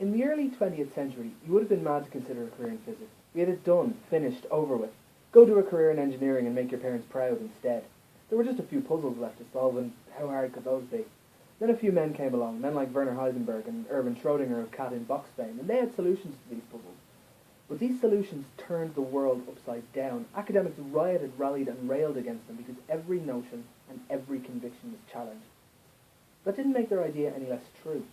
In the early 20th century, you would have been mad to consider a career in physics. We had it done, finished, over with. Go do a career in engineering and make your parents proud instead. There were just a few puzzles left to solve, and how hard could those be? Then a few men came along, men like Werner Heisenberg and Erwin Schrödinger of cat in box fame, and they had solutions to these puzzles. But these solutions turned the world upside down. Academics rioted, rallied, and railed against them because every notion and every conviction was challenged. That didn't make their idea any less true.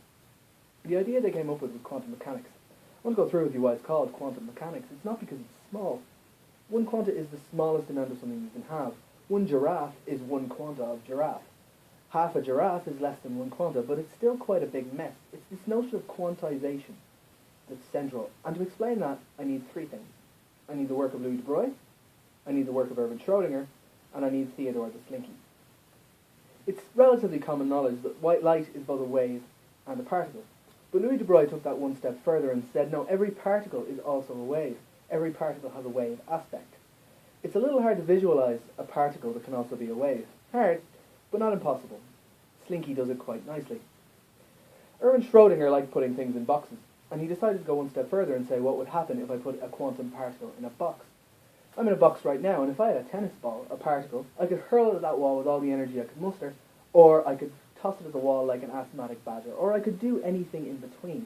The idea they came up with was quantum mechanics. I won't go through with you why it's called quantum mechanics. It's not because it's small. One quanta is the smallest amount of something you can have. One giraffe is one quanta of giraffe. Half a giraffe is less than one quanta, but it's still quite a big mess. It's this notion of quantization that's central. And to explain that, I need three things. I need the work of Louis de Broglie, I need the work of Erwin Schrödinger, and I need Theodore the Slinky. It's relatively common knowledge that white light is both a wave and a particle. But Louis de Broglie took that one step further and said, no, every particle is also a wave. Every particle has a wave aspect. It's a little hard to visualize a particle that can also be a wave. Hard, but not impossible. Slinky does it quite nicely. Erwin Schrödinger liked putting things in boxes, and he decided to go one step further and say what would happen if I put a quantum particle in a box. I'm in a box right now, and if I had a tennis ball, a particle, I could hurl it at that wall with all the energy I could muster, or I could toss it at the wall like an asthmatic badger, or I could do anything in between.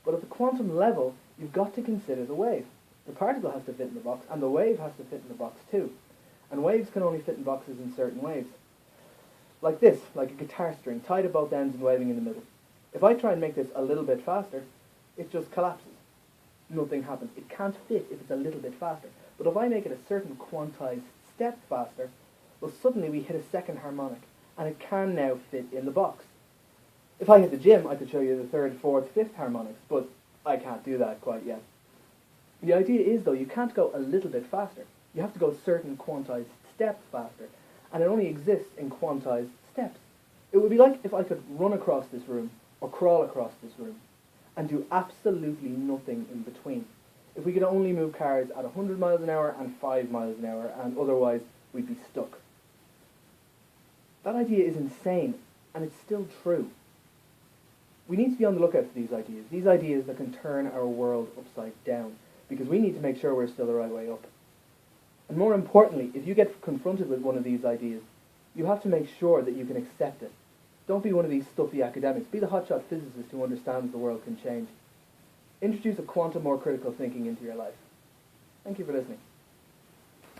But at the quantum level, you've got to consider the wave. The particle has to fit in the box, and the wave has to fit in the box too. And waves can only fit in boxes in certain waves. Like this, like a guitar string, tied at both ends and waving in the middle. If I try and make this a little bit faster, it just collapses. Nothing happens. It can't fit if it's a little bit faster. But if I make it a certain quantized step faster, well, suddenly we hit a second harmonic, and it can now fit in the box. If I hit the gym, I could show you the third, fourth, fifth harmonics, but I can't do that quite yet. The idea is, though, you can't go a little bit faster. You have to go a certain quantized step faster, and it only exists in quantized steps. It would be like if I could run across this room, or crawl across this room, and do absolutely nothing in between. If we could only move cars at 100 miles an hour and 5 miles an hour, and otherwise we'd be stuck. That idea is insane, and it's still true. We need to be on the lookout for these ideas that can turn our world upside down, because we need to make sure we're still the right way up. And more importantly, if you get confronted with one of these ideas, you have to make sure that you can accept it. Don't be one of these stuffy academics. Be the hotshot physicist who understands the world can change. Introduce a quantum or critical thinking into your life. Thank you for listening.